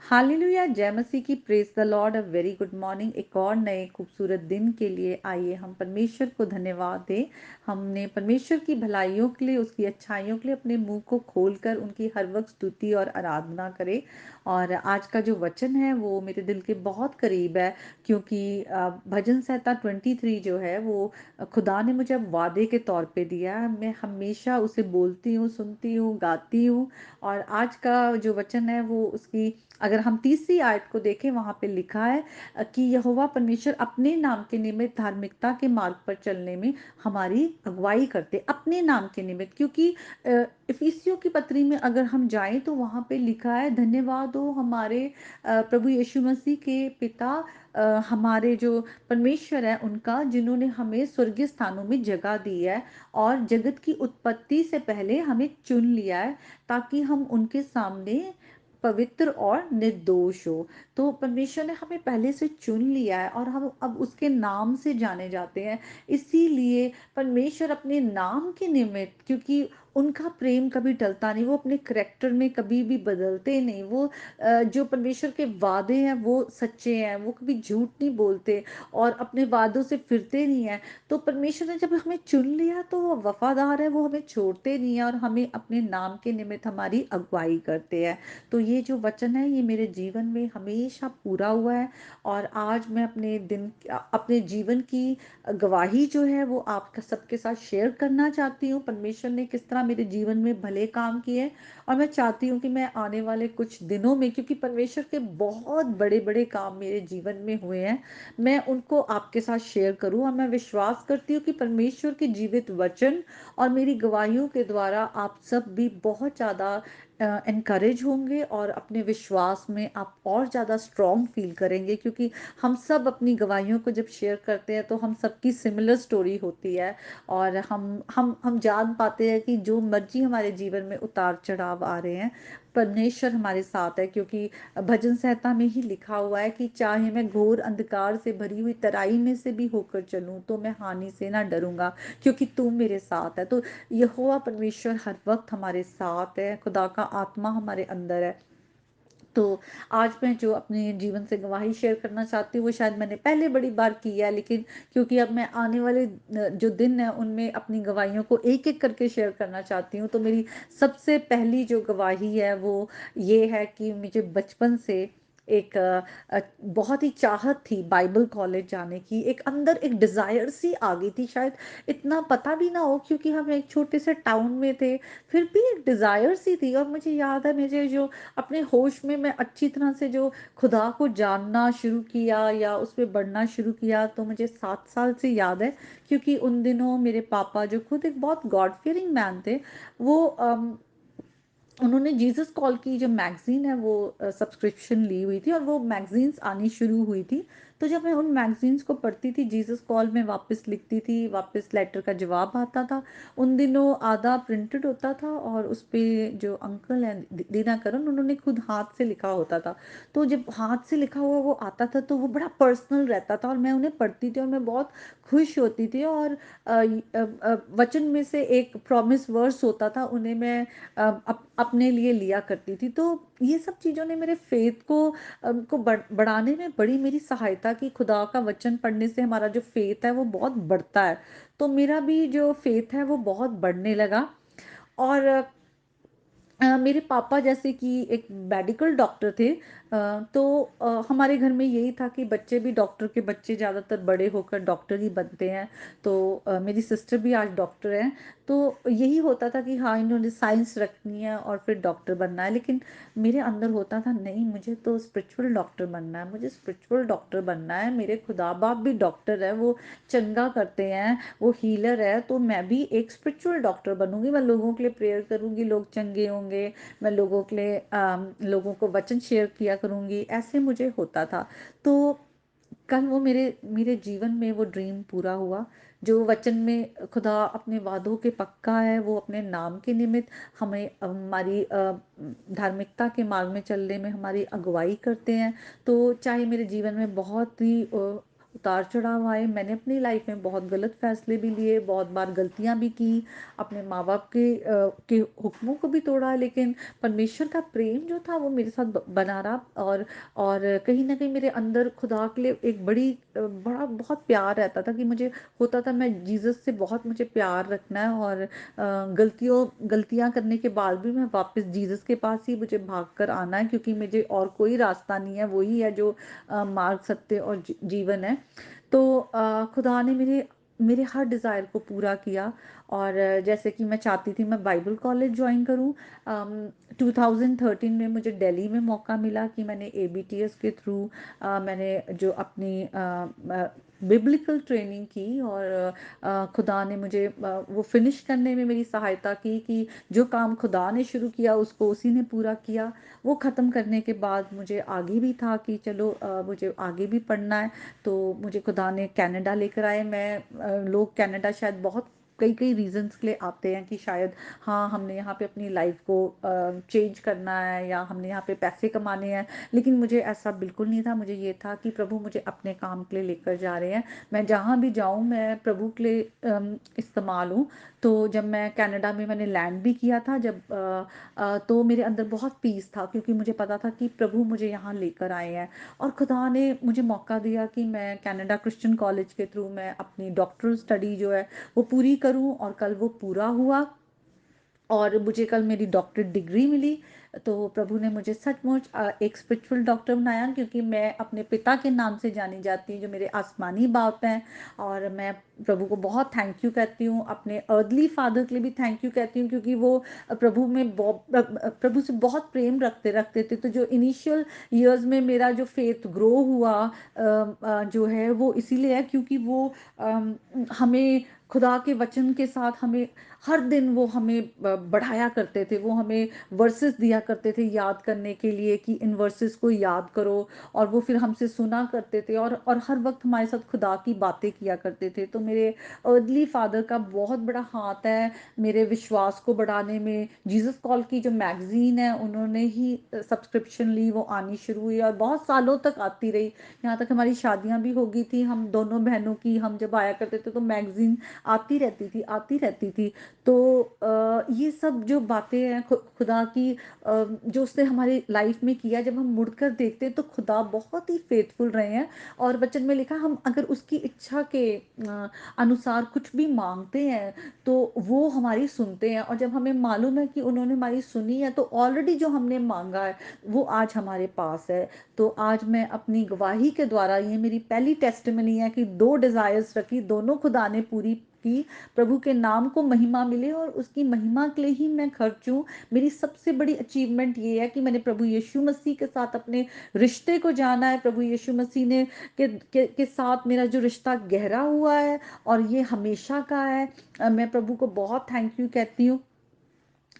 Hallelujah, जय मसीह की, praise the Lord. A very good morning. एक और नए खूबसूरत दिन के लिए आइए हम परमेश्वर को धन्यवाद दें। हमने परमेश्वर की भलाइयों के लिए, उसकी अच्छाइयों के लिए अपने मुंह को खोलकर उनकी हर वक्त स्तुति और आराधना करें। और आज का जो वचन है वो मेरे दिल के बहुत करीब है, क्योंकि भजन संहिता 23 जो है वो खुदा ने मुझे अब वादे के तौर पे दिया है। मैं हमेशा उसे बोलती हूँ, सुनती हूँ, गाती हूँ। और आज का जो वचन है वो उसकी, अगर हम तीसरी आयत को देखें, वहां पे लिखा है कि यहोवा परमेश्वर अपने नाम के निमित्त धार्मिकता के मार्ग पर चलने में हमारी अगुवाई करते, अपने नाम के निमित्त। क्योंकि इफिसियों की पत्री में अगर हम जाएं तो वहां पे लिखा है, धन्यवाद हो हमारे प्रभु यीशु मसीह के पिता, हमारे जो परमेश्वर है उनका, जिन्होंने हमें स्वर्गीय स्थानों में जगह दी है और जगत की उत्पत्ति से पहले हमें चुन लिया है, ताकि हम उनके सामने पवित्र और निर्दोष हो। तो परमेश्वर ने हमें पहले से चुन लिया है और हम अब उसके नाम से जाने जाते हैं। इसीलिए परमेश्वर अपने नाम के निमित्त, क्योंकि उनका प्रेम कभी टलता नहीं, वो अपने करेक्टर में कभी भी बदलते नहीं। वो जो परमेश्वर के वादे हैं वो सच्चे हैं, वो कभी झूठ नहीं बोलते और अपने वादों से फिरते नहीं है। तो परमेश्वर ने जब हमें चुन लिया तो वो वफादार है, वो हमें छोड़ते नहीं है और हमें अपने नाम के निमित्त हमारी अगुवाई करते हैं। तो ये जो वचन है ये मेरे जीवन में हमेशा पूरा हुआ है। और आज मैं अपने जीवन की गवाही जो है वो आपका सबके साथ शेयर करना चाहती हूँ। परमेश्वर ने किस तरह मेरे जीवन में भले काम किए, और मैं चाहती हूँ कि मैं आने वाले कुछ दिनों में, क्योंकि परमेश्वर के बहुत बड़े बड़े काम मेरे जीवन में हुए हैं, मैं उनको आपके साथ शेयर करूं। और मैं विश्वास करती हूँ कि परमेश्वर के जीवित वचन और मेरी गवाहियों के द्वारा आप सब भी बहुत ज़्यादा एनकरेज होंगे और अपने विश्वास में आप और ज़्यादा स्ट्रॉन्ग फील करेंगे। क्योंकि हम सब अपनी गवाहियों को जब शेयर करते हैं तो हम सबकी सिमिलर स्टोरी होती है, और हम जान पाते हैं कि जो मर्जी हमारे जीवन में उतार चढ़ाव आ रहे हैं, परमेश्वर हमारे साथ है। क्योंकि भजन संहिता में ही लिखा हुआ है कि चाहे मैं घोर अंधकार से भरी हुई तराई में से भी होकर चलूं तो मैं हानि से ना डरूंगा, क्योंकि तू मेरे साथ है। तो यहोवा परमेश्वर हर वक्त हमारे साथ है, खुदा का आत्मा हमारे अंदर है। तो आज मैं जो अपने जीवन से गवाही शेयर करना चाहती हूँ वो शायद मैंने पहले बड़ी बार की है, लेकिन क्योंकि अब मैं आने वाले जो दिन है उनमें अपनी गवाहियों को एक एक करके शेयर करना चाहती हूँ। तो मेरी सबसे पहली जो गवाही है वो ये है कि मुझे बचपन से एक बहुत ही चाहत थी बाइबल कॉलेज जाने की। एक अंदर एक डिजायर सी आ गई थी, शायद इतना पता भी ना हो क्योंकि हम एक छोटे से टाउन में थे, फिर भी एक डिजायर सी थी। और मुझे याद है, मुझे जो अपने होश में मैं अच्छी तरह से जो खुदा को जानना शुरू किया या उसमें बढ़ना शुरू किया, तो मुझे 7 साल से याद है। क्योंकि उन दिनों मेरे पापा, जो खुद एक बहुत गॉड फियरिंग मैन थे, वो उन्होंने जीसस कॉल की जो मैगजीन है वो सब्सक्रिप्शन ली हुई थी और वो मैगजीन्स आनी शुरू हुई थी। तो जब मैं उन मैगजीन्स को पढ़ती थी, जीसस कॉल में वापस लिखती थी, वापस लेटर का जवाब आता था। उन दिनों आधा प्रिंटेड होता था और उस पे जो अंकल हैं दीना करन, उन्होंने खुद हाथ से लिखा होता था। तो जब हाथ से लिखा हुआ वो आता था तो वो बड़ा पर्सनल रहता था और मैं उन्हें पढ़ती थी और मैं बहुत खुश होती थी। और वचन में से एक प्रॉमिस वर्स होता था, उन्हें मैं अपने लिए लिया करती थी। तो ये सब चीज़ों ने मेरे फेथ को बढ़ाने में बड़ी मेरी सहायता की। खुदा का वचन पढ़ने से हमारा जो फेथ है वो बहुत बढ़ता है। तो मेरा भी जो फेथ है वो बहुत बढ़ने लगा। और मेरे पापा जैसे कि एक मेडिकल डॉक्टर थे, तो हमारे घर में यही था कि बच्चे भी डॉक्टर के बच्चे ज़्यादातर बड़े होकर डॉक्टर ही बनते हैं। तो मेरी सिस्टर भी आज डॉक्टर हैं। तो यही होता था कि हाँ, इन्होंने साइंस रखनी है और फिर डॉक्टर बनना है। लेकिन मेरे अंदर होता था, नहीं, मुझे तो स्पिरिचुअल डॉक्टर बनना है, मुझे स्पिरिचुअल डॉक्टर बनना है। मेरे खुदा बाप भी डॉक्टर है, वो चंगा करते हैं, वो हीलर है। तो मैं भी एक स्पिरिचुअल डॉक्टर बनूंगी, मैं लोगों के लिए प्रेयर करूंगी, लोग चंगे होंगे, मैं लोगों के लिए लोगों को वचन शेयर किया करूंगी, ऐसे मुझे होता था। तो कल वो मेरे मेरे जीवन में वो ड्रीम पूरा हुआ। जो वचन में खुदा अपने वादों के पक्का है, वो अपने नाम के निमित्त हमें हमारी धार्मिकता के मार्ग में चलने में हमारी अगुवाई करते हैं। तो चाहे मेरे जीवन में बहुत ही उतार-चढ़ाव आए, मैंने अपनी लाइफ में बहुत गलत फ़ैसले भी लिए, बहुत बार गलतियाँ भी की, अपने माँ-बाप के हुक्मों को भी तोड़ा, लेकिन परमेश्वर का प्रेम जो था वो मेरे साथ बना रहा। और कहीं न कहीं मेरे अंदर खुदा के लिए एक बड़ा बहुत प्यार रहता था कि मुझे होता था मैं जीसस से बहुत मुझे प्यार रखना है। और गलतियाँ करने के बाद भी मैं वापस जीसस के पास ही मुझे भागकर आना है, क्योंकि मुझे और कोई रास्ता नहीं है, वही है जो मार्ग, सत्य और जीवन है। तो खुदा ने मेरे मेरे हर डिज़ायर को पूरा किया। और जैसे कि मैं चाहती थी मैं बाइबल कॉलेज जॉइन करूँ। 2013 में मुझे दिल्ली में मौका मिला कि मैंने एबीटीएस के थ्रू मैंने जो अपनी बिब्लिकल ट्रेनिंग की। और खुदा ने मुझे वो फिनिश करने में मेरी सहायता की कि जो काम खुदा ने शुरू किया उसको उसी ने पूरा किया। वो ख़त्म करने के बाद मुझे आगे भी था कि चलो मुझे आगे भी पढ़ना है। तो मुझे खुदा ने कनाडा लेकर आए। लोग कनाडा शायद बहुत कई रीज़न्स के लिए आते हैं कि शायद हाँ, हमने यहाँ पे अपनी लाइफ को चेंज करना है या हमने यहाँ पे पैसे कमाने हैं। लेकिन मुझे ऐसा बिल्कुल नहीं था, मुझे ये था कि प्रभु मुझे अपने काम के लिए लेकर जा रहे हैं। मैं जहाँ भी जाऊँ मैं प्रभु के लिए इस्तेमाल हूँ। तो जब मैं कनाडा में मैंने लैंड भी किया था, तो मेरे अंदर बहुत पीस था, क्योंकि मुझे पता था कि प्रभु मुझे यहाँ लेकर आए हैं। और खुदा ने मुझे मौका दिया कि मैं कनाडा क्रिश्चियन कॉलेज के थ्रू मैं अपनी डॉक्टरल स्टडी जो है वो पूरी करूँ। और कल वो पूरा हुआ और मुझे कल मेरी डॉक्टरेट डिग्री मिली। तो प्रभु ने मुझे सचमुच एक स्पिरिचुअल डॉक्टर बनाया, क्योंकि मैं अपने पिता के नाम से जानी जाती हूँ जो मेरे आसमानी बाप हैं। और मैं प्रभु को बहुत थैंक यू कहती हूँ, अपने अर्दली फादर के लिए भी थैंक यू कहती हूँ, क्योंकि वो प्रभु से बहुत प्रेम रखते रखते थे। तो जो इनिशियल ईयर्स में मेरा जो फेथ ग्रो हुआ जो है वो इसीलिए है क्योंकि वो हमें खुदा के वचन के साथ हमें हर दिन वो हमें बढ़ाया करते थे। वो हमें वर्सेस दिया करते थे याद करने के लिए कि इन वर्सेस को याद करो। और वो फिर हमसे सुना करते थे और हर वक्त हमारे साथ खुदा की बातें किया करते थे। तो मेरे अर्दली फादर का बहुत बड़ा हाथ है मेरे विश्वास को बढ़ाने में। जीसस कॉल की जो मैगजीन है उन्होंने ही सब्सक्रिप्शन ली, वो आनी शुरू हुई और बहुत सालों तक आती रही। यहाँ तक हमारी शादियां भी हो गई थी, हम दोनों बहनों की, हम जब आया करते थे तो मैगजीन आती रहती थी आती रहती थी। तो ये सब जो बातें हैं खुदा की, जो उसने हमारी लाइफ में किया, जब हम मुड़कर देखते हैं तो खुदा बहुत ही फेथफुल रहे हैं। और वचन में लिखा हम अगर उसकी इच्छा के अनुसार कुछ भी मांगते हैं तो वो हमारी सुनते हैं। और जब हमें मालूम है कि उन्होंने हमारी सुनी है तो ऑलरेडी जो हमने मांगा है वो आज हमारे पास है। तो आज मैं अपनी गवाही के द्वारा, ये मेरी पहली टेस्टिमनी है कि 2 डिज़ायर्स रखी, दोनों खुदा ने पूरी की। प्रभु के नाम को महिमा मिले और उसकी महिमा के लिए ही मैं खर्चूँ। मेरी सबसे बड़ी अचीवमेंट ये है कि मैंने प्रभु यीशु मसीह के साथ अपने रिश्ते को जाना है। प्रभु यीशु मसीह ने के साथ मेरा जो रिश्ता गहरा हुआ है और ये हमेशा का है। मैं प्रभु को बहुत थैंक यू कहती हूँ।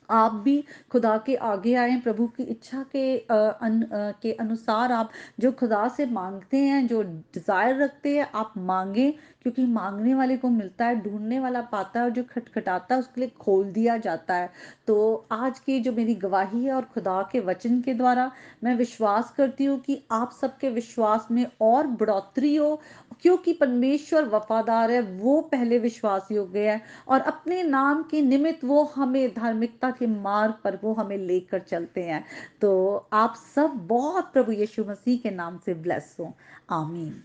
आप भी खुदा के आगे आएँ, प्रभु की इच्छा के अनुसार आप जो खुदा से माँगते हैं, जो डिज़ायर रखते हैं, आप माँगें, क्योंकि माँगने वाले को मिलता है, ढूँढने वाला पाता है और जो खटखटाता है उसके लिए खोल दिया जाता है। तो आज की जो मेरी गवाही है और खुदा के वचन के द्वारा मैं विश्वास करती हूँ कि आप सबके विश्वास में और बढ़ोतरी हो, क्योंकि परमेश्वर वफ़ादार है, वो पहले विश्वास योग्य है। और अपने नाम के निमित्त वो हमें धार्मिकता के मार्ग पर वो हमें लेकर चलते हैं। तो आप सब बहुत प्रभु यीशु मसीह के नाम से ब्लेस हो। आमीन।